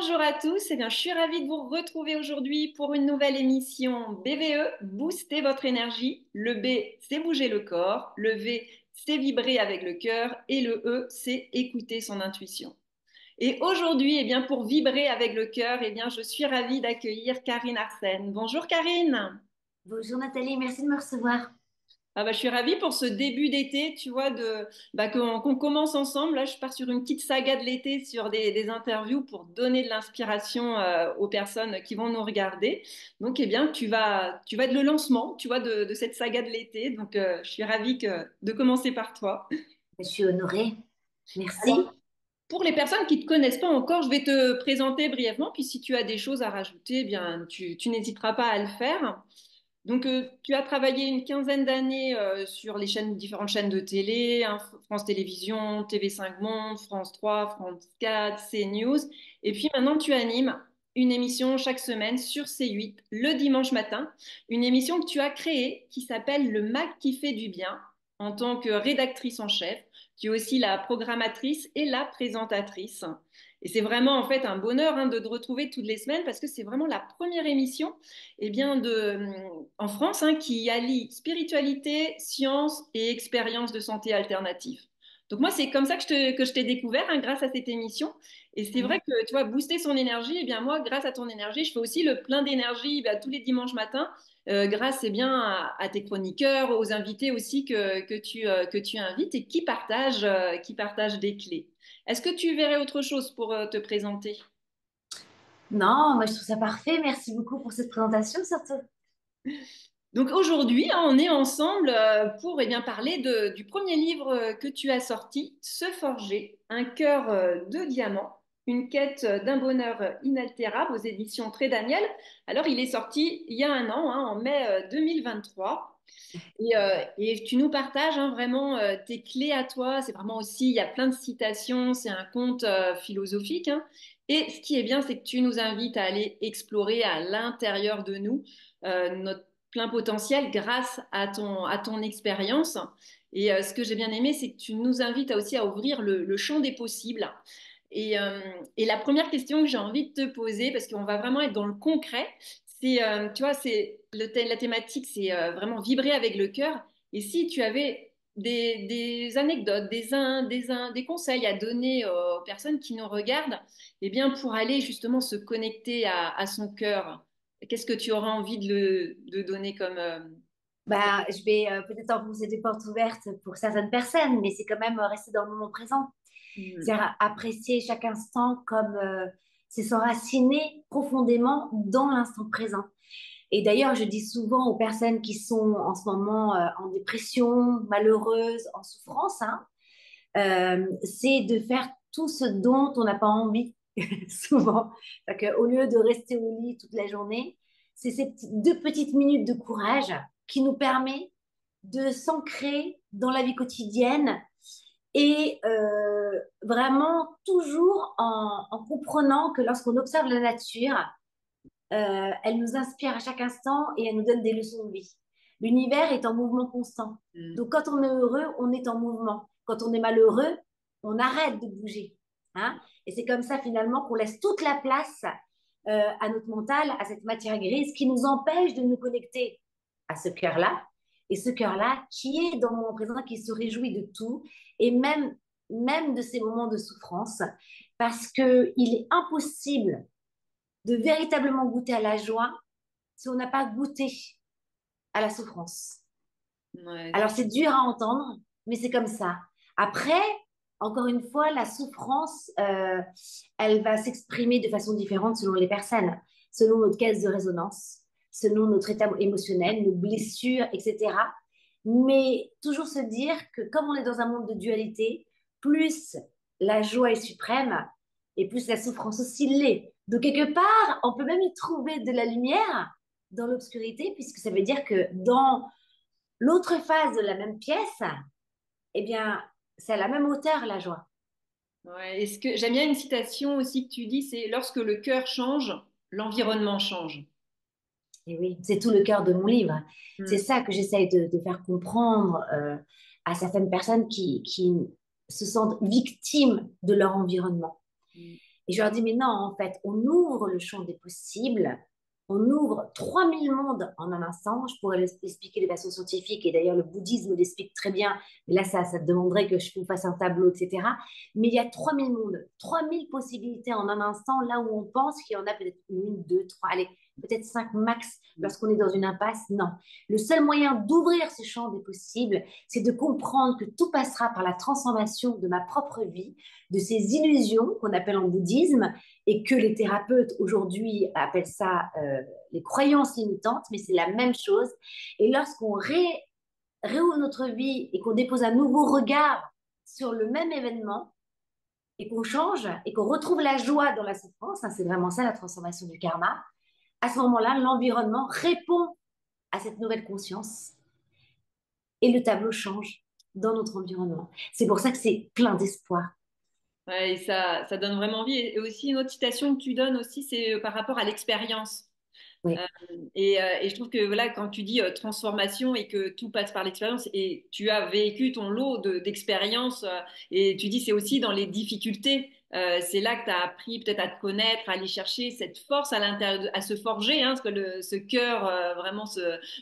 Bonjour à tous, eh bien, je suis ravie de vous retrouver aujourd'hui pour une nouvelle émission BVE, Booster votre énergie. Le B, c'est bouger le corps, le V, c'est vibrer avec le cœur et le E, c'est écouter son intuition. Et aujourd'hui, eh bien, pour vibrer avec le cœur, eh bien, je suis ravie d'accueillir Karine Arsène. Bonjour Karine. Bonjour Nathalie, merci de me recevoir. Ah bah, je suis ravie pour ce début d'été, tu vois, qu'on commence ensemble. Là, je pars sur une petite saga de l'été sur des interviews pour donner de l'inspiration aux personnes qui vont nous regarder. Donc, eh bien, tu vas être le lancement, tu vois, de cette saga de l'été. Donc, je suis ravie de commencer par toi. Je suis honorée. Alors, Merci. pour les personnes qui ne te connaissent pas encore, je vais te présenter brièvement. Puis, si tu as des choses à rajouter, eh bien, tu n'hésiteras pas à le faire. Donc, tu as travaillé une quinzaine d'années sur les chaînes, différentes chaînes de télé, hein, France Télévisions, TV5 Monde, France 3, France 4, CNews. Et puis maintenant, tu animes une émission chaque semaine sur C8, le dimanche matin. Une émission que tu as créée qui s'appelle Le Mag qui fait du bien en tant que rédactrice en chef. Tu es aussi la programmatrice et la présentatrice. Et c'est vraiment en fait un bonheur hein, de te retrouver toutes les semaines parce que c'est vraiment la première émission eh bien en France hein, qui allie spiritualité, science et expérience de santé alternative. Donc moi, c'est comme ça que je t'ai découvert hein, grâce à cette émission. Et c'est vrai Mhm. que, tu vois, booster son énergie, eh bien moi, grâce à ton énergie, je fais aussi le plein d'énergie tous les dimanches matins, grâce eh bien, à tes chroniqueurs, aux invités aussi que tu invites et qui partagent des clés. Est-ce que tu verrais autre chose pour te présenter? Non, moi je trouve ça parfait. Merci beaucoup pour cette présentation surtout. Donc aujourd'hui, hein, on est ensemble pour eh bien, parler du premier livre que tu as sorti, Se forger, un cœur de diamant, une quête d'un bonheur inaltérable aux éditions Très Daniel. Alors il est sorti il y a un an, hein, en mai 2023. Et tu nous partages hein, vraiment tes clés à toi. C'est vraiment aussi, il y a plein de citations, c'est un conte philosophique. Hein. Et ce qui est bien, c'est que tu nous invites à aller explorer à l'intérieur de nous notre plein potentiel grâce à ton expérience. Et ce que j'ai bien aimé, c'est que tu nous invites aussi à ouvrir le champ des possibles. Et la première question que j'ai envie de te poser, parce qu'on va vraiment être dans le concret, c'est, tu vois, la thématique, c'est vraiment vibrer avec le cœur. Et si tu avais des anecdotes, des conseils à donner aux personnes qui nous regardent, eh bien, pour aller justement se connecter à son cœur, qu'est-ce que tu auras envie de donner comme... Je vais peut-être enfoncer des portes ouvertes pour certaines personnes, mais c'est quand même rester dans le moment présent. Hmm. C'est-à-dire apprécier chaque instant comme c'est s'enraciner profondément dans l'instant présent. Et d'ailleurs, je dis souvent aux personnes qui sont en ce moment en dépression, malheureuses, en souffrance, hein, c'est de faire tout ce dont on n'a pas envie souvent. Au lieu de rester au lit toute la journée, c'est ces deux petites minutes de courage qui nous permet de s'ancrer dans la vie quotidienne et vraiment toujours en comprenant que lorsqu'on observe la nature, elle nous inspire à chaque instant et elle nous donne des leçons de vie. L'univers est en mouvement constant. Hmm. Donc, quand on est heureux, on est en mouvement. Quand on est malheureux, on arrête de bouger. Hein. Et c'est comme ça, finalement, qu'on laisse toute la place à notre mental, à cette matière grise qui nous empêche de nous connecter à ce cœur-là. Et ce cœur-là qui est dans le moment présent, qui se réjouit de tout, et même de ces moments de souffrance, parce qu'il est impossible de véritablement goûter à la joie si on n'a pas goûté à la souffrance. Ouais, Alors c'est dur à entendre, mais c'est comme ça. Après, encore une fois, la souffrance, elle va s'exprimer de façon différente selon les personnes, selon notre caisse de résonance, selon notre état émotionnel, nos blessures, etc. Mais toujours se dire que comme on est dans un monde de dualité, plus la joie est suprême et plus la souffrance aussi l'est. Donc quelque part, on peut même y trouver de la lumière dans l'obscurité, puisque ça veut dire que dans l'autre face de la même pièce, eh bien, c'est à la même hauteur la joie. ouais. Et ce que j'aime bien une citation aussi que tu dis, c'est lorsque le cœur change, l'environnement change. Et oui, c'est tout le cœur de mon livre. C'est Hmm. ça que j'essaye de faire comprendre à certaines personnes qui se sentent victimes de leur environnement. Et je leur dis, mais non, en fait, on ouvre le champ des possibles, on ouvre 3000 mondes en un instant. Je pourrais l'expliquer de façon scientifique, et d'ailleurs le bouddhisme l'explique très bien, mais là, ça demanderait que je vous fasse un tableau, etc. Mais il y a 3000 mondes, 3000 possibilités en un instant, là où on pense qu'il y en a peut-être une, deux, trois, allez, peut-être cinq max lorsqu'on est dans une impasse. Non. Le seul moyen d'ouvrir ce champ des possibles, c'est de comprendre que tout passera par la transformation de ma propre vie, de ces illusions qu'on appelle en bouddhisme et que les thérapeutes aujourd'hui appellent ça les croyances limitantes, mais c'est la même chose. Et lorsqu'on réouvre notre vie et qu'on dépose un nouveau regard sur le même événement et qu'on change et qu'on retrouve la joie dans la souffrance, hein, c'est vraiment ça la transformation du karma, à ce moment-là, l'environnement répond à cette nouvelle conscience et le tableau change dans notre environnement. C'est pour ça que c'est plein d'espoir. Ouais, et ça donne vraiment envie. Et aussi, une autre citation que tu donnes aussi, c'est par rapport à l'expérience. Oui. Euh, et je trouve que voilà, quand tu dis transformation et que tout passe par l'expérience, et tu as vécu ton lot d'expériences, et tu dis c'est aussi dans les difficultés. C'est là que tu as appris peut-être à te connaître, à aller chercher cette force à l'intérieur, à se forger, hein, parce que ce cœur vraiment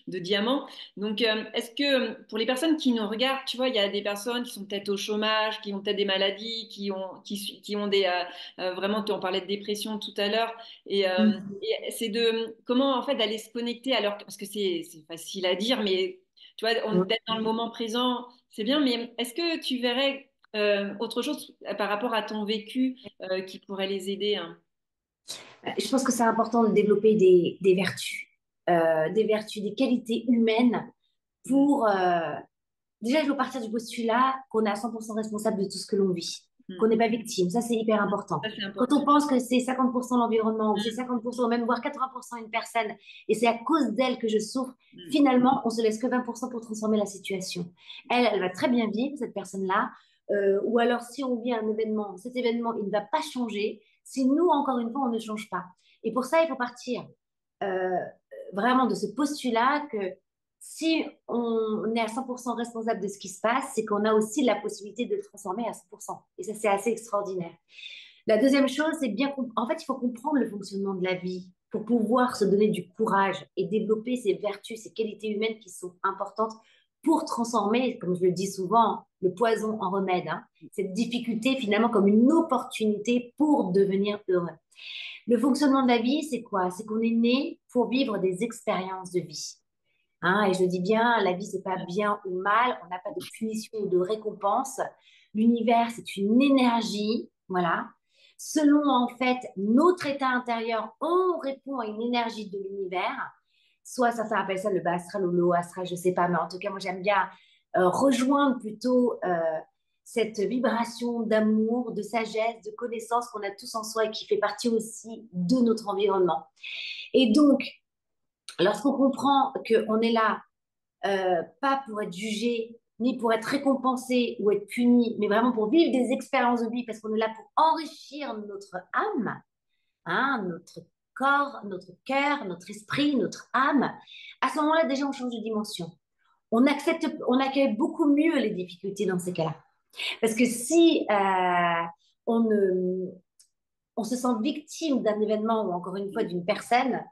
de diamant. Donc, est-ce que pour les personnes qui nous regardent, tu vois, il y a des personnes qui sont peut-être au chômage, qui ont peut-être des maladies, qui ont des vraiment, tu en parlais de dépression tout à l'heure, Mhm. et c'est de comment en fait d'aller se connecter alors parce que c'est facile à dire, mais tu vois, d'être dans le moment présent, c'est bien. Mais est-ce que tu verrais autre chose par rapport à ton vécu qui pourrait les aider, hein? Je pense que c'est important de développer des vertus, des qualités humaines Mm, pour... déjà, il faut partir du postulat qu'on est à 100% responsable de tout ce que l'on vit, qu'on mm. n'est pas victime. Ça, c'est hyper important. Ça c'est Quand important. on pense que c'est 50% l'environnement, ou c'est Mm, 50%, ou même voire 80% une personne, et c'est à cause d'elle que je souffre, mm, finalement, on se laisse que 20% pour transformer la situation. Elle va très bien vivre, cette personne-là, ou alors si on vit un événement, cet événement, il ne va pas changer si nous, encore une fois, on ne change pas. Et pour ça, il faut partir euh, vraiment de ce postulat que si on est à 100% responsable de ce qui se passe, c'est qu'on a aussi la possibilité de le transformer à 100%. Et ça, c'est assez extraordinaire. La deuxième chose, c'est bien, en fait, il faut comprendre le fonctionnement de la vie pour pouvoir se donner du courage et développer ces vertus, ces qualités humaines qui sont importantes pour transformer, comme je le dis souvent, le poison en remède, hein. Cette difficulté finalement comme une opportunité pour devenir heureux. Le fonctionnement de la vie, c'est quoi? C'est qu'on est né pour vivre des expériences de vie. Hein, et je dis bien, la vie, c'est pas bien ou mal, on n'a pas de punition ou de récompense. L'univers, c'est une énergie, voilà. Selon, en fait, notre état intérieur, on répond à une énergie de l'univers. Soit certains appellent ça le bas astral ou le haut astral, je sais pas, mais en tout cas, moi, j'aime bien rejoindre plutôt cette vibration d'amour, de sagesse, de connaissance qu'on a tous en soi et qui fait partie aussi de notre environnement. Et donc, lorsqu'on comprend qu'on est là pas pour être jugé, ni pour être récompensé ou être puni, mais vraiment pour vivre des expériences de vie, parce qu'on est là pour enrichir notre âme, hein, notre corps, notre cœur, notre esprit, notre âme. À ce moment-là, déjà, on change de dimension. On accepte, on accueille beaucoup mieux les difficultés dans ces cas-là. Parce que si on, ne, on se sent victime d'un événement ou encore une fois d'une personne,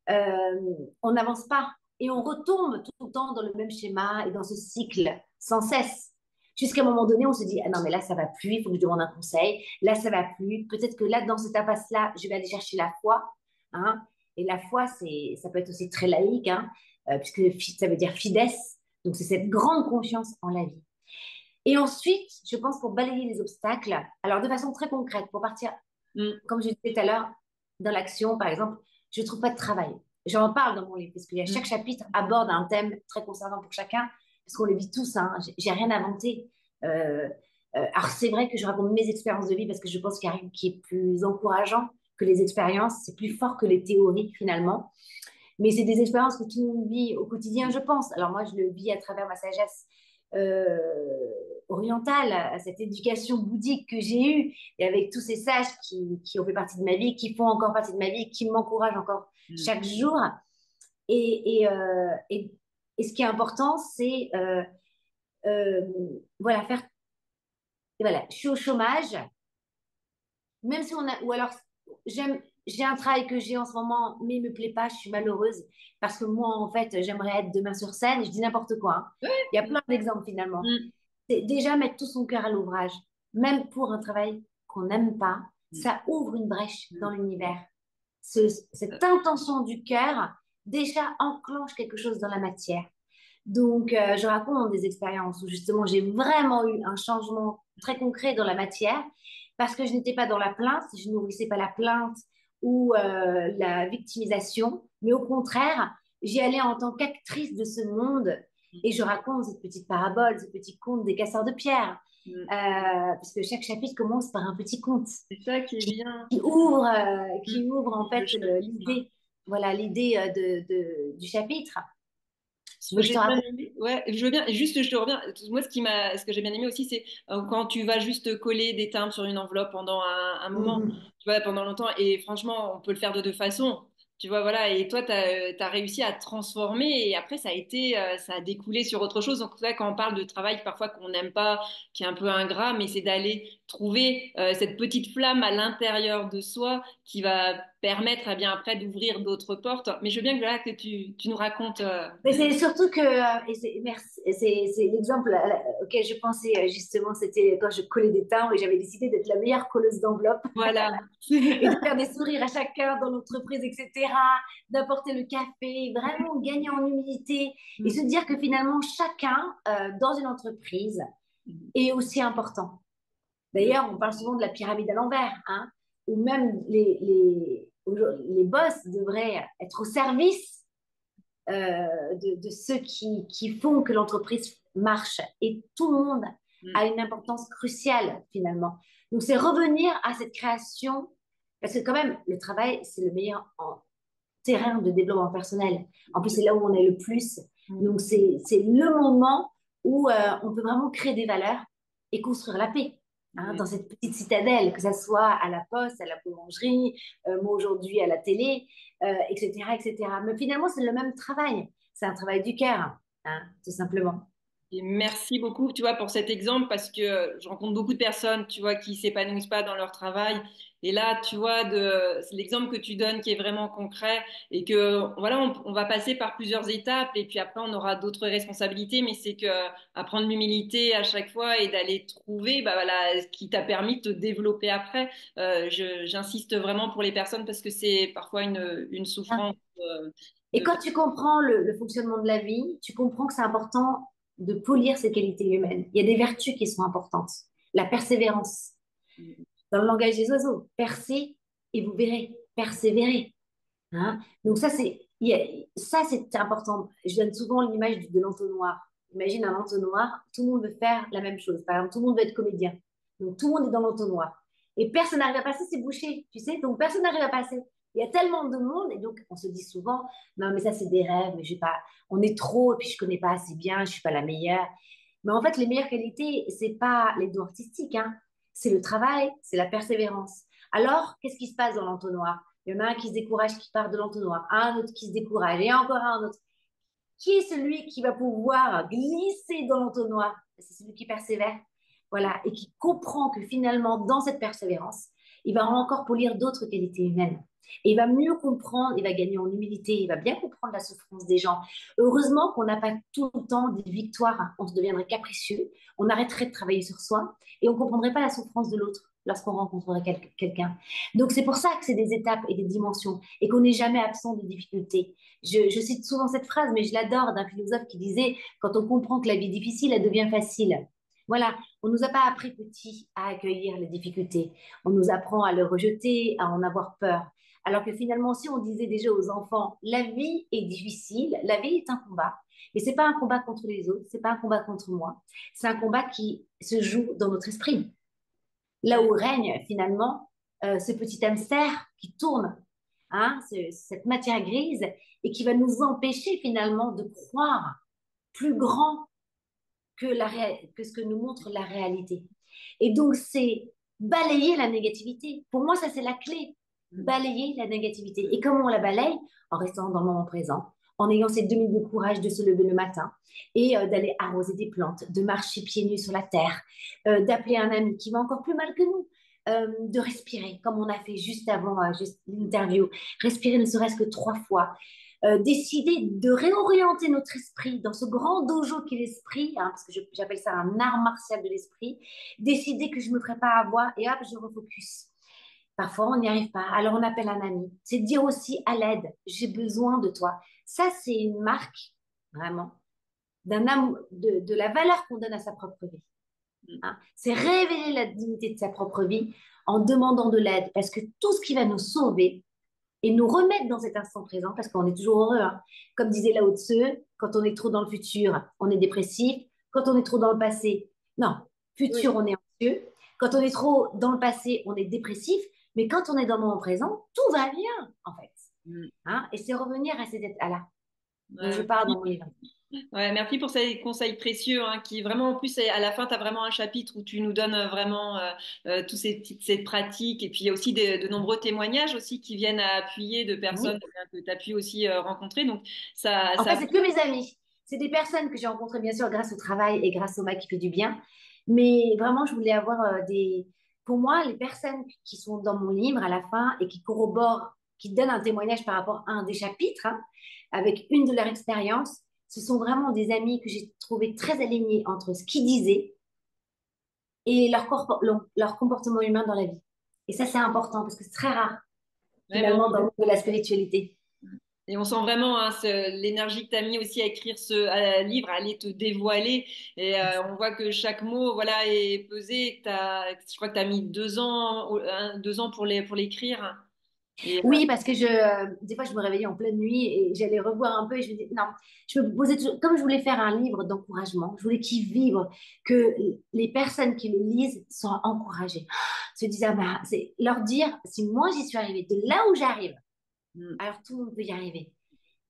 euh, on n'avance pas et on retombe tout le temps dans le même schéma et dans ce cycle sans cesse. Jusqu'à un moment donné, on se dit, ah non, mais là, ça va plus, il faut que je demande un conseil. Là, ça va plus. Peut-être que là, dans cette impasse-là, je vais aller chercher la foi. Hein. Et la foi, ça peut être aussi très laïque, hein, puisque ça veut dire fides. Donc, c'est cette grande confiance en la vie. Et ensuite, je pense pour balayer les obstacles, alors de façon très concrète, pour partir mm, comme je disais tout à l'heure, dans l'action, par exemple, je ne trouve pas de travail. J'en parle dans mon livre, parce que chaque mm. chapitre aborde un thème très concernant pour chacun, parce qu'on les vit tous, hein. J'ai rien inventé. Euh, alors, c'est vrai que je raconte mes expériences de vie, parce que je pense qu'il n'y a rien qui est plus encourageant que les expériences. C'est plus fort que les théories, finalement. Mais c'est des expériences que tout le monde vit au quotidien, je pense. Alors moi, je le vis à travers ma sagesse euh, orientale, à cette éducation bouddhique que j'ai eue, et avec tous ces sages qui ont fait partie de ma vie, qui font encore partie de ma vie, qui m'encouragent encore Mm. chaque jour. Et, et, euh, et, et ce qui est important, c'est voilà, faire. Voilà, je suis au chômage, même si on a, ou alors j'ai un travail que j'ai en ce moment, mais il me plaît pas, je suis malheureuse parce que moi, en fait, j'aimerais être demain sur scène. Je dis n'importe quoi, hein. Ouais. Il y a plein d'exemples finalement. Mm. C'est déjà mettre tout son cœur à l'ouvrage, même pour un travail qu'on n'aime pas, Mm. ça ouvre une brèche dans Mm. l'univers. Cette intention du cœur déjà enclenche quelque chose dans la matière. Donc, je raconte des expériences où justement j'ai vraiment eu un changement très concret dans la matière parce que je n'étais pas dans la plainte, je nourrissais pas la plainte ou la victimisation, mais au contraire, j'y allais en tant qu'actrice de ce monde et je raconte cette petite parabole, ce petit conte des casseurs de pierre, Mm. puisque chaque chapitre commence par un petit conte C'est ça qui est qui, bien. Mm. qui ouvre en Le fait chapitre. l'idée, voilà l'idée du chapitre. Ce Tu que veux que je j'ai te bien raconte? aimé, ouais, je veux bien, et juste je te reviens, moi ce que j'ai bien aimé aussi, c'est quand tu vas juste coller des timbres sur une enveloppe pendant un moment, Mhm. tu vois, pendant longtemps, et franchement, on peut le faire de deux façons, tu vois, voilà, et toi, tu as, réussi à transformer, et après, ça a découlé sur autre chose. Donc, ouais, quand on parle de travail, parfois qu'on n'aime pas, qui est un peu ingrat, mais c'est d'aller trouver cette petite flamme à l'intérieur de soi qui va permettre, eh bien, après, d'ouvrir d'autres portes. Mais je veux bien que, voilà, que tu nous racontes. Mais c'est surtout que, et c'est l'exemple auquel je pensais justement, c'était quand je collais des timbres et j'avais décidé d'être la meilleure colleuse d'enveloppes Voilà. et de faire des sourires à chacun dans l'entreprise, etc., d'apporter le café, vraiment gagner en humilité et se dire que finalement, chacun dans une entreprise est aussi important. D'ailleurs, on parle souvent de la pyramide à l'envers, hein, où même les boss devraient être au service de ceux qui font que l'entreprise marche. Et tout le monde a une importance cruciale finalement. Donc c'est revenir à cette création, parce que quand même, le travail, c'est le meilleur terrain de développement personnel. En plus, c'est là où on est le plus. Donc c'est le moment où on peut vraiment créer des valeurs et construire la paix. Hein, dans cette petite citadelle, que ce soit à la poste, à la boulangerie, moi aujourd'hui à la télé, etc., etc. Mais finalement, c'est le même travail. C'est un travail du cœur, hein, tout simplement. Et merci beaucoup, tu vois, pour cet exemple parce que je rencontre beaucoup de personnes, tu vois, qui s'épanouissent pas dans leur travail. Et là, tu vois, c'est l'exemple que tu donnes qui est vraiment concret et que, voilà, on va passer par plusieurs étapes et puis après, on aura d'autres responsabilités, mais c'est que apprendre l'humilité à chaque fois et d'aller trouver, bah voilà, ce qui t'a permis de te développer après. J'insiste vraiment pour les personnes parce que c'est parfois une Hein. souffrance, Et de. quand tu comprends le fonctionnement de la vie, tu comprends que c'est important de polir ses qualités humaines. Il y a des vertus qui sont importantes. La persévérance. Dans le langage des oiseaux, percez et vous verrez. Persévérer. Hein. Donc ça, c'est important. Je donne souvent l'image de l'entonnoir. Imagine un entonnoir, tout le monde veut faire la même chose. Par exemple, tout le monde veut être comédien. Donc tout le monde est dans l'entonnoir. Et personne n'arrive à passer, c'est bouché, tu sais. Donc personne n'arrive à passer. Il y a tellement de monde et donc on se dit souvent, non mais ça c'est des rêves, mais j'ai pas, on est trop et puis je connais pas assez bien, je suis pas la meilleure. Mais en fait, les meilleures qualités, c'est pas les dons artistiques, hein. C'est le travail, c'est la persévérance. Alors, qu'est-ce qui se passe dans l'entonnoir? Il y en a un qui se décourage, qui part de l'entonnoir, un autre qui se décourage, et encore un autre. Qui est celui qui va pouvoir glisser dans l'entonnoir? C'est celui qui persévère, voilà, et qui comprend que finalement, dans cette persévérance, il va encore polir d'autres qualités humaines. Et il va mieux comprendre, il va gagner en humilité, il va bien comprendre la souffrance des gens. Heureusement qu'on n'a pas tout le temps des victoires, hein. On se deviendrait capricieux, on arrêterait de travailler sur soi et on ne comprendrait pas la souffrance de l'autre lorsqu'on rencontrerait quelqu'un. Donc c'est pour ça que c'est des étapes et des dimensions et qu'on n'est jamais absent de difficultés. Je cite souvent cette phrase, mais je l'adore, d'un philosophe qui disait, quand on comprend que la vie est difficile, elle devient facile. Voilà, on ne nous a pas appris petit à accueillir les difficultés. On nous apprend à le rejeter, à en avoir peur. Alors que finalement, si on disait déjà aux enfants, la vie est difficile, la vie est un combat, mais c'est pas un combat contre les autres, c'est pas un combat contre moi, c'est un combat qui se joue dans notre esprit. Là où règne finalement ce petit hamster qui tourne, hein, cette matière grise, et qui va nous empêcher finalement de croire plus grand que ce que nous montre la réalité. Et donc, c'est balayer la négativité. Pour moi, ça, c'est la clé. Balayer la négativité. Et comment on la balaye? En restant dans le moment présent, en ayant ces 2 minutes de courage de se lever le matin et d'aller arroser des plantes, de marcher pieds nus sur la terre, d'appeler un ami qui va encore plus mal que nous, de respirer, comme on a fait juste avant juste l'interview, respirer ne serait-ce que 3 fois, décider de réorienter notre esprit dans ce grand dojo qu'est l'esprit, hein, parce que j'appelle ça un art martial de l'esprit, décider que je ne me ferai pas avoir et hop, je refocus. Parfois, on n'y arrive pas, alors on appelle un ami. C'est dire aussi à l'aide, j'ai besoin de toi. Ça, c'est une marque, vraiment, d'un amour, de la valeur qu'on donne à sa propre vie. Hein. C'est révéler la dignité de sa propre vie en demandant de l'aide, parce que tout ce qui va nous sauver et nous remettre dans cet instant présent, parce qu'on est toujours heureux, hein. Comme disait Lao Tzu, quand on est trop dans le futur, on est dépressif. Quand on est trop dans le passé, non, futur, Oui. on est anxieux. Quand on est trop dans le passé, on est dépressif. Mais quand on est dans le moment présent, tout va bien, en fait. Mm. Hein. Et c'est revenir à cet état-là dont je Ouais, parle dans mon livre. ouais, merci pour ces conseils précieux, hein, qui vraiment, en plus, à la fin, tu as vraiment un chapitre où tu nous donnes vraiment tous ces pratiques. Et puis, il y a aussi de nombreux témoignages aussi qui viennent à appuyer de personnes Oui. que tu as pu aussi rencontrer. Donc, ça, En fait, ça, c'est que mes amis. C'est des personnes que j'ai rencontrées, bien sûr, grâce au travail et grâce au MAC qui fait du bien. Mais vraiment, je voulais avoir des... Pour moi, les personnes qui sont dans mon livre à la fin et qui corroborent, qui donnent un témoignage par rapport à un des chapitres, hein, avec une de leurs expériences, ce sont vraiment des amis que j'ai trouvé très alignés entre ce qu'ils disaient et leur comportement humain dans la vie. Et ça, c'est important parce que c'est très rare, ouais, mais finalement, dans le monde de la spiritualité. et on sent vraiment hein, l'énergie que tu as mis aussi à écrire ce livre, à aller te dévoiler. Et on voit que chaque mot voilà, est pesé. Je crois que tu as mis 2 ans, 2 ans pour l'écrire. Et, Oui, parce que des fois, je me réveillais en pleine nuit et j'allais revoir un peu et je me disais, non, je me posais toujours, comme je voulais faire un livre d'encouragement, je voulais qu'il vibre, que les personnes qui le lisent soient encouragées. Se disent, ah bah, c'est leur dire, si moi j'y suis arrivée, de là où j'arrive, alors tout le monde peut y arriver.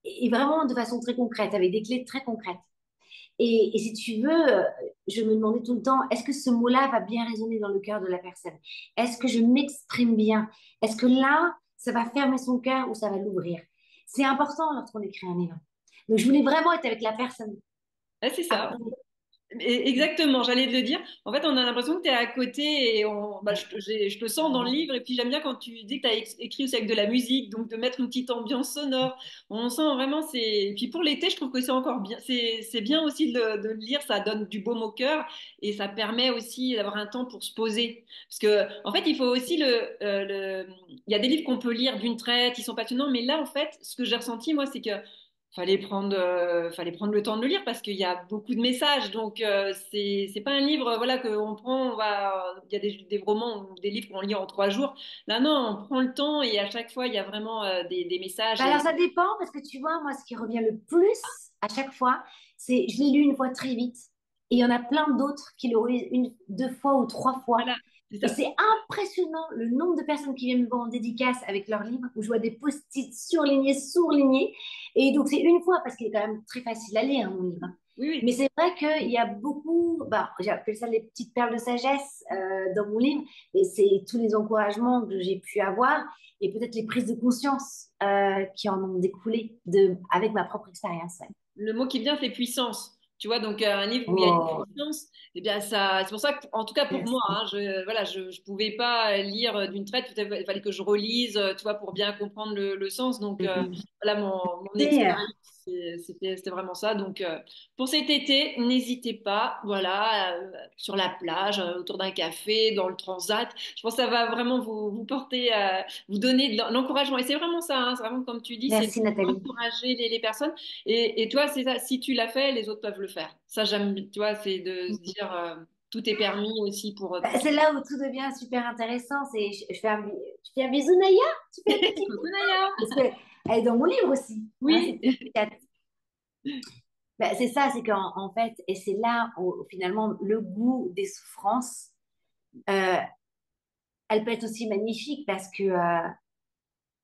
Et vraiment de façon très concrète, avec des clés très concrètes. Et si tu veux, je me demandais tout le temps, est-ce que ce mot-là va bien résonner dans le cœur de la personne? Est-ce que je m'exprime bien? Est-ce que là, ça va fermer son cœur ou ça va l'ouvrir? C'est important lorsqu'on écrit un livre. Donc, je voulais vraiment être avec la personne. ouais, c'est ça. Après, Exactement, j'allais te le dire. En fait, on a l'impression que tu es à côté et je te sens dans le livre. Et puis j'aime bien quand tu dis que tu as écrit aussi avec de la musique, donc de mettre une petite ambiance sonore. On sent vraiment, c'est. Et puis pour l'été, je trouve que c'est encore bien. C'est bien aussi de le lire, ça donne du baume au cœur et ça permet aussi d'avoir un temps pour se poser. Parce que, en fait, il faut aussi Il y a des livres qu'on peut lire d'une traite, ils sont passionnants, mais là, en fait, ce que j'ai ressenti, moi, c'est que fallait prendre le temps de le lire parce qu'il y a beaucoup de messages. Donc, c'est pas un livre voilà, qu'on prend, il y a des romans ou des livres qu'on lit en 3 jours. Là, non, on prend le temps et à chaque fois, il y a vraiment des messages. bah alors, ça dépend parce que tu vois, moi, ce qui revient le plus à chaque fois, c'est je l'ai lu une fois très vite et il y en a plein d'autres qui l'ont lu 1, 2 fois ou 3 fois. Voilà, c'est Et ça. c'est impressionnant le nombre de personnes qui viennent me voir en dédicace avec leurs livres où je vois des post-it surlignés, surlignés. Et donc, c'est une fois parce qu'il est quand même très facile à lire, mon livre. Oui, Mais oui. c'est vrai qu'il y a beaucoup, bah, j'appelle ça les petites perles de sagesse dans mon livre, et c'est tous les encouragements que j'ai pu avoir et peut-être les prises de conscience qui en ont découlé avec ma propre expérience. Ouais. Le mot qui vient, c'est puissance. Tu vois, donc un livre où il y a une Oh, puissance, eh bien ça, c'est pour ça que, en tout cas pour moi, merci. hein, je pouvais pas lire d'une traite. Il fallait que je relise, tu vois, pour bien comprendre le sens. Donc Mhm. voilà, mon C'est, expérience, c'était vraiment ça. Donc pour cet été, n'hésitez pas, voilà, sur la plage, autour d'un café, dans le transat. Je pense que ça va vraiment vous porter, vous donner de l'encouragement. Et c'est vraiment ça, hein, c'est vraiment comme tu dis, c'est merci Nathalie. encourager les personnes. Et toi, c'est ça, si tu l'as fait, les autres peuvent le faire. Ça, j'aime, tu vois, c'est de se dire, tout est permis aussi Bah, pour tout. c'est là où tout devient super intéressant. C'est, je fais tu fais un bisou Naya? Tu fais un petit Coucou bisou? Naya! Parce que elle est dans mon livre aussi. Hein, Oui, c'est une chat. Bah, c'est ça, c'est qu'en fait, et c'est là où finalement le goût des souffrances, euh, elle peut être aussi magnifique parce que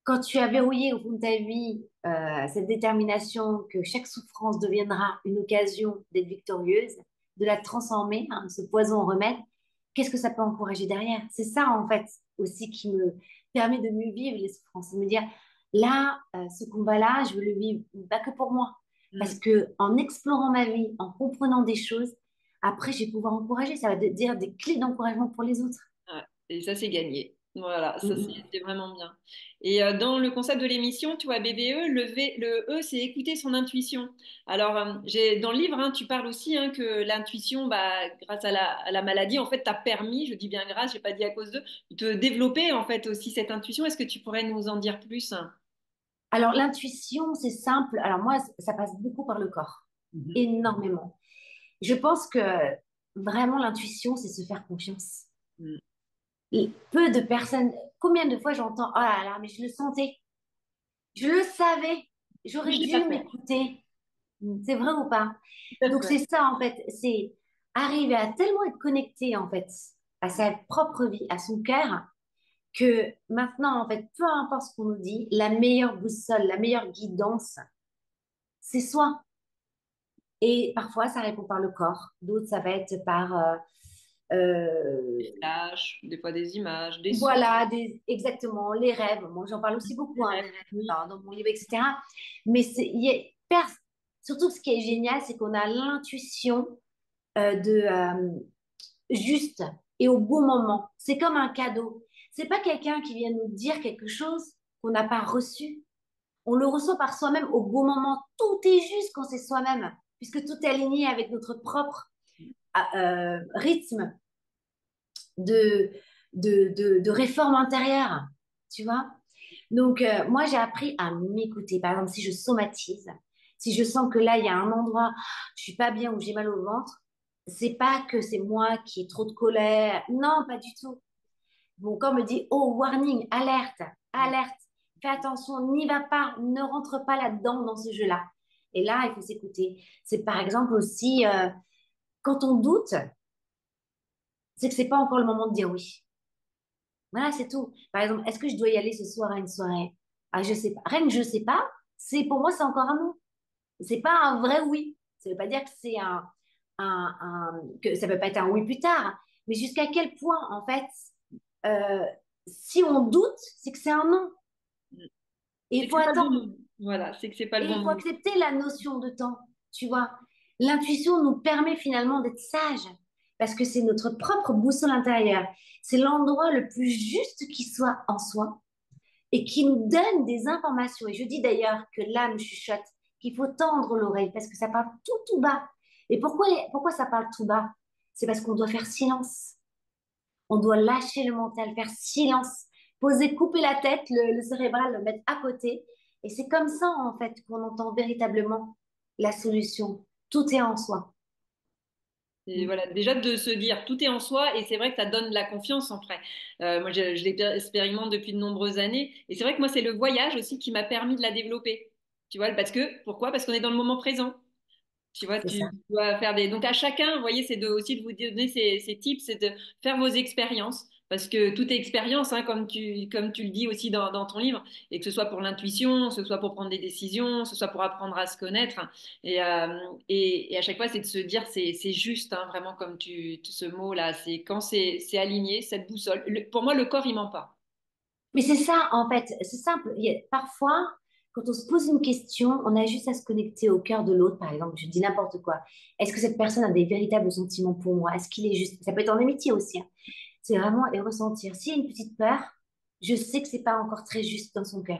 quand tu as verrouillé au fond de ta vie cette détermination que chaque souffrance deviendra une occasion d'être victorieuse, de la transformer, hein, ce poison en remède, qu'est-ce que ça peut encourager derrière? C'est ça en fait aussi qui me permet de mieux vivre les souffrances, de me dire là, ce combat-là, je veux le vivre pas que pour moi, parce mm, que en explorant ma vie, en comprenant des choses, après je vais pouvoir encourager, ça va dire des clés d'encouragement pour les autres. ouais. Et ça, c'est gagné. Voilà, ça, Mm. c'est vraiment bien. Et dans le concept de l'émission, tu vois, BBE, le E, c'est écouter son intuition. Alors, dans le livre, hein, tu parles aussi hein, que l'intuition, bah, grâce à la maladie, en fait, t'a permis, je dis bien grâce, j'ai pas dit à cause d'eux, de développer en fait aussi cette intuition. Est-ce que tu pourrais nous en dire plus? Alors, l'intuition, c'est simple. Alors, moi, ça passe beaucoup par le corps, Mhm. énormément. Je pense que vraiment, l'intuition, c'est se faire confiance. Mm. Et peu de personnes, combien de fois j'entends, oh là là, mais je le sentais, je le savais, Mais j'aurais je l'ai pas dû fait. m'écouter. C'est vrai ou pas? Tout à Donc, fait. c'est ça, en fait, c'est arriver à tellement être connecté, en fait, à sa propre vie, à son cœur, que maintenant, en fait, peu importe ce qu'on nous dit, la meilleure boussole, la meilleure guidance, c'est soi. Et parfois, ça répond par le corps. D'autres, ça va être par, Des flashs, des fois des images, des sons, voilà, exactement, les rêves. Moi, j'en parle aussi des beaucoup, hein, des rêves. rêves Oui. dans mon livre, etc. Mais surtout, ce qui est génial, c'est qu'on a l'intuition de juste et au bon moment. C'est comme un cadeau. C'est pas quelqu'un qui vient nous dire quelque chose qu'on n'a pas reçu. On le reçoit par soi-même au bon moment. Tout est juste quand c'est soi-même, puisque tout est aligné avec notre propre rythme de, de réforme intérieure, tu vois. Donc, moi, j'ai appris à m'écouter. Par exemple, si je somatise, si je sens que là, il y a un endroit, je suis pas bien ou j'ai mal au ventre, c'est pas que c'est moi qui ai trop de colère. Non, pas du tout. Mon corps me dit, oh, warning, alerte, alerte, fais attention, n'y va pas, ne rentre pas là-dedans, dans ce jeu-là. Et là, il faut s'écouter. C'est par exemple aussi, quand on doute, c'est que c'est pas encore le moment de dire oui. Voilà, c'est tout. Par exemple, est-ce que je dois y aller ce soir à une soirée? Ah, je sais pas. Rien que je sais pas, c'est pour moi, c'est encore un non. C'est pas un vrai oui. Ça veut pas dire que c'est que ça peut pas être un oui plus tard. Mais jusqu'à quel point, en fait, euh, si on doute, c'est que c'est un non. Et C'est il que faut c'est pas le bon attendre. moment. Voilà, c'est que c'est pas le Et bon il faut moment. accepter la notion de temps. Tu vois, l'intuition nous permet finalement d'être sages parce que c'est notre propre boussole intérieure. C'est l'endroit le plus juste qui soit en soi et qui nous donne des informations. Et je dis d'ailleurs que l'âme chuchote, qu'il faut tendre l'oreille parce que ça parle tout bas. Et pourquoi ça parle tout bas? C'est parce qu'on doit faire silence. On doit lâcher le mental, faire silence, poser, couper la tête, le cérébral, le mettre à côté. Et c'est comme ça, en fait, qu'on entend véritablement la solution. Tout est en soi. Et Mm. voilà, déjà de se dire tout est en soi et c'est vrai que ça donne de la confiance en fait. Moi, je l'expérimente depuis de nombreuses années et c'est vrai que moi, c'est le voyage aussi qui m'a permis de la développer. Tu vois, parce que, pourquoi? Parce qu'on est dans le moment présent. Tu vois, C'est ça. tu dois faire des. Donc à chacun, vous voyez, c'est aussi de vous donner ces tips, c'est de faire vos expériences. Parce que tout est expérience, hein, comme tu le dis aussi dans ton livre, et que ce soit pour l'intuition, que ce soit pour prendre des décisions, que ce soit pour apprendre à se connaître. Et à chaque fois, c'est de se dire, c'est juste, hein, vraiment, comme ce mot-là, c'est quand c'est aligné, cette boussole. Pour moi, le corps, il ment pas. Mais c'est ça, en fait, c'est simple. Parfois, quand on se pose une question, on a juste à se connecter au cœur de l'autre, par exemple. Je dis n'importe quoi. Est-ce que cette personne a des véritables sentiments pour moi? Est-ce qu'il est juste? Ça peut être en amitié aussi, hein. C'est vraiment et ressentir. S'il y a une petite peur, je sais que c'est pas encore très juste dans son cœur.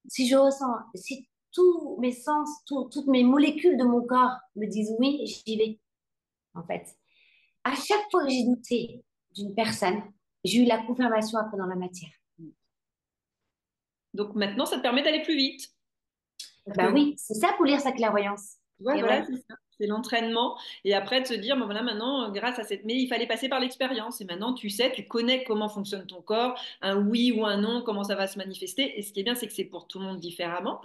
Si je ressens, si tous mes sens, toutes mes molécules de mon corps me disent oui, j'y vais, en fait. À chaque fois que j'ai douté d'une personne, j'ai eu la confirmation après dans la matière. Donc maintenant, ça te permet d'aller plus vite. Parce Ben que oui, c'est ça pour lire sa clairvoyance. ouais, C'est voilà, vrai. c'est ça. C'est l'entraînement. Et après, de se dire, bon, voilà, maintenant, grâce à cette. Mais il fallait passer par l'expérience. Et maintenant, tu sais, tu connais comment fonctionne ton corps, un oui ou un non, comment ça va se manifester. Et ce qui est bien, c'est que c'est pour tout le monde différemment.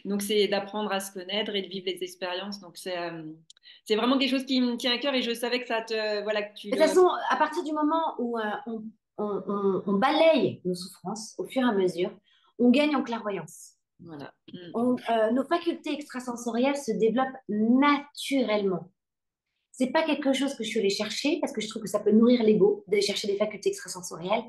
Donc, c'est d'apprendre à se connaître et de vivre les expériences. Donc, c'est vraiment quelque chose qui me tient à cœur. Et je savais que ça te. Voilà, que tu De toute le. façon, à partir du moment où on balaye nos souffrances au fur et à mesure, on gagne en clairvoyance. Voilà. Mm. Nos facultés extrasensorielles se développent naturellement. C'est pas quelque chose que je suis allée chercher parce que je trouve que ça peut nourrir l'ego d'aller chercher des facultés extrasensorielles.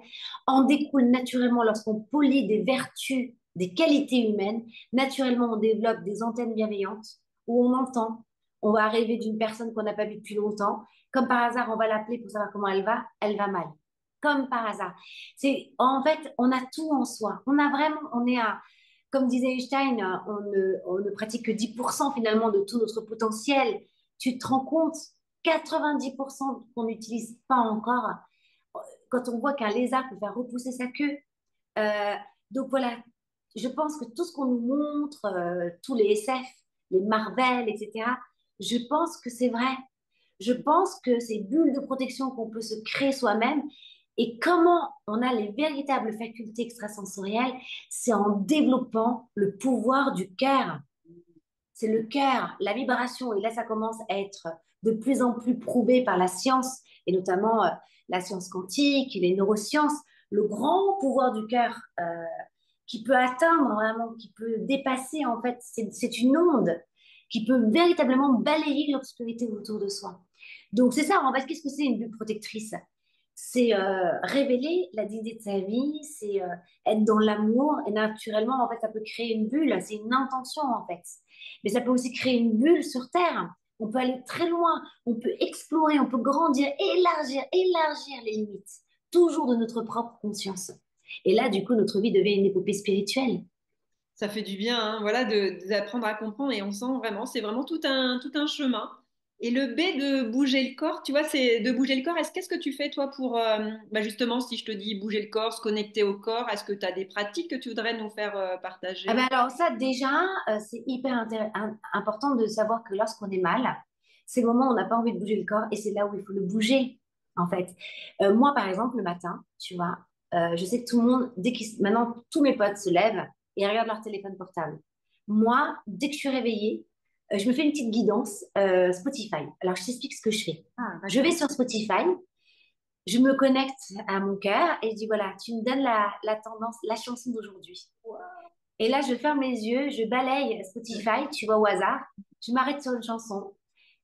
En découle naturellement lorsqu'on polie des vertus, des qualités humaines. Naturellement, on développe des antennes bienveillantes où on entend. On va rêver d'une personne qu'on n'a pas vue depuis longtemps. Comme par hasard, on va l'appeler pour savoir comment elle va. Elle va mal. comme par hasard. C'est, en fait, on a tout en soi. On a vraiment, on est à, comme disait Einstein, on ne pratique que 10% finalement de tout notre potentiel. Tu te rends compte, 90% qu'on n'utilise pas encore. Quand on voit qu'un lézard peut faire repousser sa queue. Euh, donc voilà, je pense que tout ce qu'on nous montre, tous les SF, les Marvel, etc., je pense que c'est vrai. Je pense que ces bulles de protection qu'on peut se créer soi-même et comment on a les véritables facultés extrasensorielles, c'est en développant le pouvoir du cœur. C'est le cœur, la vibration. Et là, ça commence à être de plus en plus prouvé par la science, et notamment la science quantique, les neurosciences, le grand pouvoir du cœur qui peut atteindre vraiment, qui peut dépasser, en fait, c'est une onde qui peut véritablement balayer l'obscurité autour de soi. Donc, c'est ça, en fait, qu'est-ce que c'est une bulle protectrice? C'est révéler la dignité de sa vie, c'est être dans l'amour, et naturellement, en fait, ça peut créer une bulle, c'est une intention, en fait. Mais ça peut aussi créer une bulle sur Terre. On peut aller très loin, on peut explorer, on peut grandir, élargir les limites, toujours de notre propre conscience. Et là, du coup, notre vie devient une épopée spirituelle. Ça fait du bien, hein, voilà, d'apprendre à comprendre et on sent vraiment, c'est vraiment tout un chemin. Et le B de bouger le corps, tu vois, c'est de bouger le corps. Qu'est-ce que tu fais toi pour, bah justement, si je te dis bouger le corps, se connecter au corps, est-ce que tu as des pratiques que tu voudrais nous faire Ah ben partager? alors ça, déjà, c'est hyper important de savoir que lorsqu'on est mal, c'est le moment où on n'a pas envie de bouger le corps et c'est là où il faut le bouger, en fait. Moi, par exemple, le matin, tu vois, je sais que tout le monde, maintenant, tous mes potes se lèvent et regardent leur téléphone portable. Moi, dès que je suis réveillée, je me fais une petite guidance Spotify. Alors, je t'explique ce que je fais. Ah, Je vais d'accord. sur Spotify, je me connecte à mon cœur et je dis, voilà, tu me donnes la tendance, la chanson d'aujourd'hui. Et là, je ferme les yeux, je balaye Spotify, tu vois, au hasard, je m'arrête sur une chanson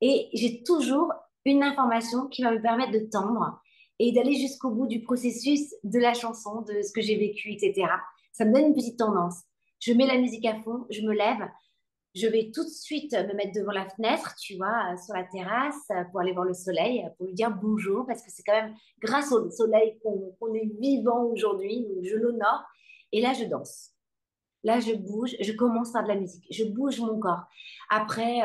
et j'ai toujours une information qui va me permettre de tendre et d'aller jusqu'au bout du processus de la chanson, de ce que j'ai vécu, etc. Ça me donne une petite tendance. Je mets la musique à fond, je me lève, je vais tout de suite me mettre devant la fenêtre, tu vois, sur la terrasse, pour aller voir le soleil, pour lui dire bonjour, parce que c'est quand même grâce au soleil qu'on est vivant aujourd'hui, donc je l'honore. Et là, je danse. Là, je bouge, je commence par de la musique, je bouge mon corps. Après,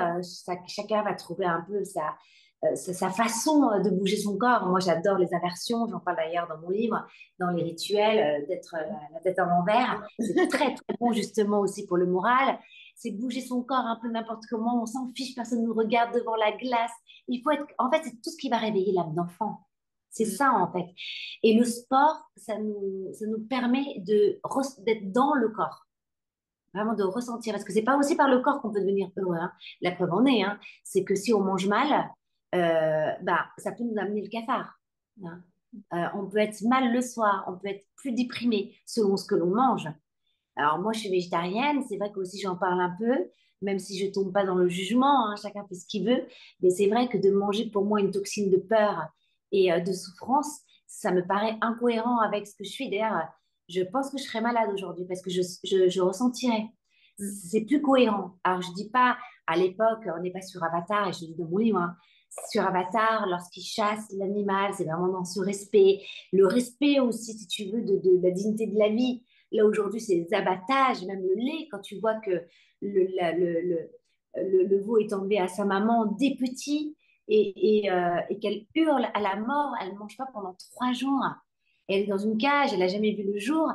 chacun va trouver un peu sa façon de bouger son corps. Moi, j'adore les inversions, j'en parle d'ailleurs dans mon livre, dans les rituels, d'être la tête à l'envers. C'est très, très bon justement aussi pour le moral. C'est bouger son corps un peu n'importe comment, on s'en fiche, personne ne nous regarde devant la glace. Il faut être, en fait, c'est tout ce qui va réveiller l'âme d'enfant. C'est Mm. ça, en fait. Et le sport, ça nous permet d'être dans le corps. Vraiment de ressentir, parce que c'est pas aussi par le corps qu'on peut devenir heureux, hein. La preuve en est, hein, c'est que si on mange mal, bah, ça peut nous amener le cafard, hein. On peut être mal le soir, on peut être plus déprimé selon ce que l'on mange. Alors moi, je suis végétarienne, c'est vrai que aussi j'en parle un peu, même si je tombe pas dans le jugement, hein, chacun fait ce qu'il veut, mais c'est vrai que de manger pour moi une toxine de peur et de souffrance, ça me paraît incohérent avec ce que je suis. D'ailleurs, je pense que je serais malade aujourd'hui parce que je ressentirais. Mm. C'est plus cohérent. Alors je dis pas, à l'époque, on n'est pas sur Avatar, et je le dis dans mon livre, hein, sur Avatar, lorsqu'il chasse l'animal, c'est vraiment dans ce respect, le respect aussi, si tu veux, de la dignité de la vie. Là, aujourd'hui, c'est les abattages, même le lait, quand tu vois que le veau est enlevé à sa maman dès petit et qu'elle hurle à la mort, elle ne mange pas pendant 3 jours. Elle est dans une cage, elle n'a jamais vu le jour.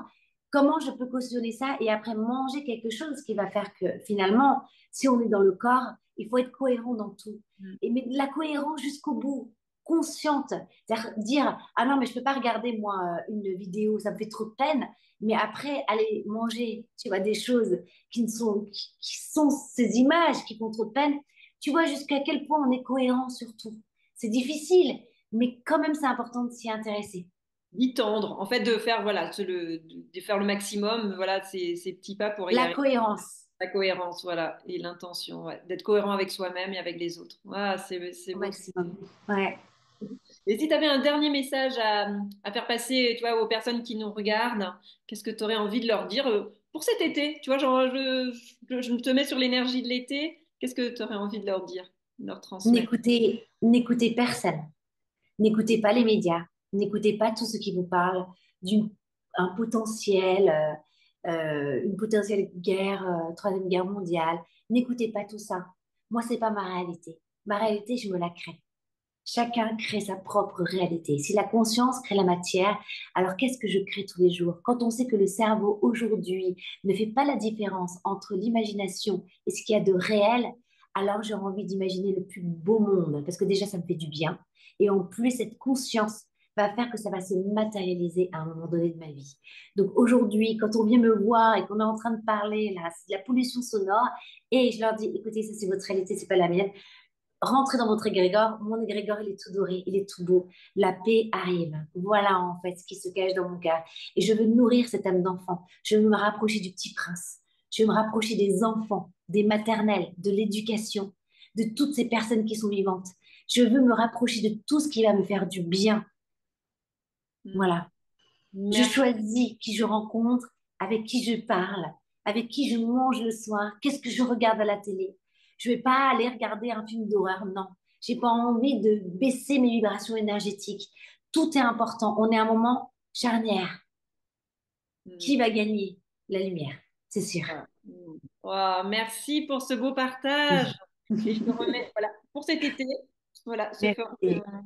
Comment je peux cautionner ça et après manger quelque chose qui va faire que finalement, si on est dans le corps, il faut être cohérent dans tout. Mm. Et mais de la cohérence jusqu'au bout, consciente. C'est-à-dire dire, ah non, mais je ne peux pas regarder moi une vidéo, ça me fait trop de peine. Mais après, aller manger, tu vois, des choses qui sont ces images qui font trop de peine, tu vois jusqu'à quel point on est cohérent surtout. C'est difficile, mais quand même, c'est important de s'y intéresser. Y tendre, en fait, de faire, voilà, de faire le maximum, voilà, ces petits pas pour y La arriver. cohérence La cohérence, voilà, et l'intention, ouais, d'être cohérent avec soi-même et avec les autres. Ah, c'est au beau. maximum. Ouais. Et si tu avais un dernier message à faire passer, tu vois, aux personnes qui nous regardent, qu'est-ce que tu aurais envie de leur dire pour cet été? Tu vois, genre, je te mets sur l'énergie de l'été. Qu'est-ce que tu aurais envie de leur dire, de leur transmettre? N'écoutez personne. N'écoutez pas les médias. N'écoutez pas tout ce qui vous parle d'une un potentiel, une potentielle guerre, troisième guerre mondiale. N'écoutez pas tout ça. Moi, c'est pas ma réalité. Ma réalité, je me la crée. Chacun crée sa propre réalité. Si la conscience crée la matière, alors qu'est-ce que je crée tous les jours? Quand on sait que le cerveau aujourd'hui ne fait pas la différence entre l'imagination et ce qu'il y a de réel, alors j'ai envie d'imaginer le plus beau monde, parce que déjà ça me fait du bien. Et en plus, cette conscience va faire que ça va se matérialiser à un moment donné de ma vie. Donc aujourd'hui, quand on vient me voir et qu'on est en train de parler, là, c'est de la pollution sonore, et je leur dis, écoutez, ça c'est votre réalité, c'est pas la mienne. Rentrez dans votre égrégore. Mon égrégore, il est tout doré, il est tout beau. La paix arrive. Voilà en fait ce qui se cache dans mon cœur. Et je veux nourrir cette âme d'enfant. Je veux me rapprocher du petit prince. Je veux me rapprocher des enfants, des maternelles, de l'éducation, de toutes ces personnes qui sont vivantes. Je veux me rapprocher de tout ce qui va me faire du bien. Mm. Voilà. Je Merci. choisis qui je rencontre, avec qui je parle, avec qui je mange le soir, qu'est-ce que je regarde à la télé. Je vais pas aller regarder un film d'horreur, non. J'ai pas envie de baisser mes vibrations énergétiques. Tout est important. On est à un moment charnière. Mm. Qui va gagner? La lumière, c'est sûr. Voilà. Oh, merci pour ce beau partage. Et je te remets, voilà, pour cet été, voilà, ce Merci.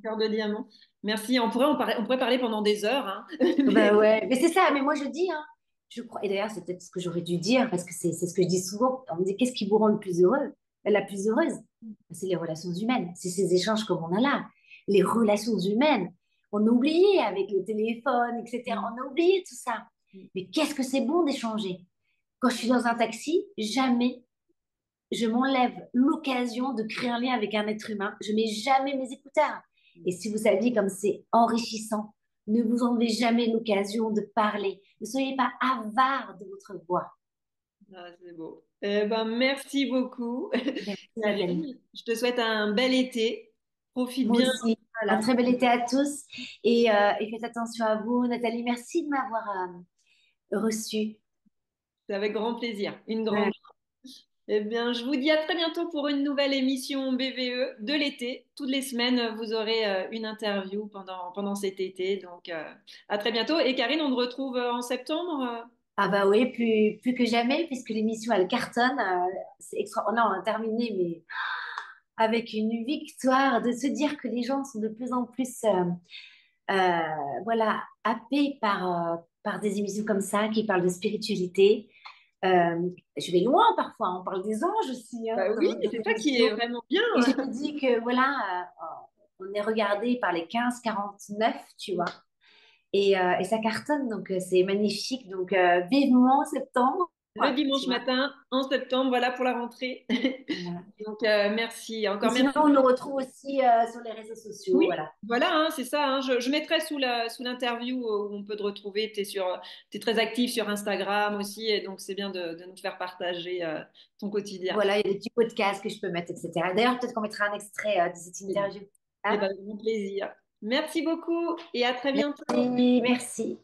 cœur de diamant. Merci. On pourrait parler pendant des heures, hein. Ben Mais ouais, mais c'est ça, mais moi je dis, hein, je crois, et d'ailleurs c'est peut-être ce que j'aurais dû dire, parce que c'est ce que je dis souvent, on me dit qu'est-ce qui vous rend le plus heureux? La plus heureuse, c'est les relations humaines, c'est ces échanges comme on a là, les relations humaines. On a oublié avec le téléphone, etc. On a oublié tout ça. Mais qu'est-ce que c'est bon d'échanger? Quand je suis dans un taxi, jamais je m'enlève l'occasion de créer un lien avec un être humain. Je mets jamais mes écouteurs. Et si vous saviez comme c'est enrichissant, ne vous enlevez jamais l'occasion de parler. Ne soyez pas avare de votre voix. ah, c'est beau. Eh ben, merci beaucoup, Merci Nathalie. Karine. Je te souhaite un bel été. Profite Moi bien. aussi. Un Voilà, très bel été à tous et faites attention à vous. Nathalie, merci de m'avoir reçue. c'est avec grand plaisir. Une Ouais. grande. Eh bien, je vous dis à très bientôt pour une nouvelle émission BVE de l'été. Toutes les semaines, vous aurez une interview pendant cet été. Donc, à très bientôt. Et Karine, on te retrouve en septembre. Ah bah oui, plus que jamais, puisque l'émission, elle cartonne. C'est extra... On a terminé, mais avec une victoire, de se dire que les gens sont de plus en plus voilà, happés par des émissions comme ça qui parlent de spiritualité. Je vais loin parfois, on parle des anges aussi Bah hein, oui, dans c'est ça qui est l'émission. vraiment bien. Et je me dis que voilà, on est regardé par les 15-49, tu vois, et ça cartonne, donc c'est magnifique. Donc vivement septembre, Le tu dimanche vois. matin, en septembre, voilà pour la rentrée. Voilà. Donc, merci. Et Encore sinon, merci. on nous retrouve aussi sur les réseaux sociaux, Oui, voilà. voilà, hein, c'est ça, hein. Je mettrai sous l'interview où on peut te retrouver. T'es très actif sur Instagram aussi, et donc c'est bien de nous faire partager ton quotidien. Voilà, il y a des petits podcasts que je peux mettre, etc. D'ailleurs, peut-être qu'on mettra un extrait de cette Et, interview. et Hein? ben, avec grand plaisir. Merci beaucoup et à très bientôt. Merci, merci.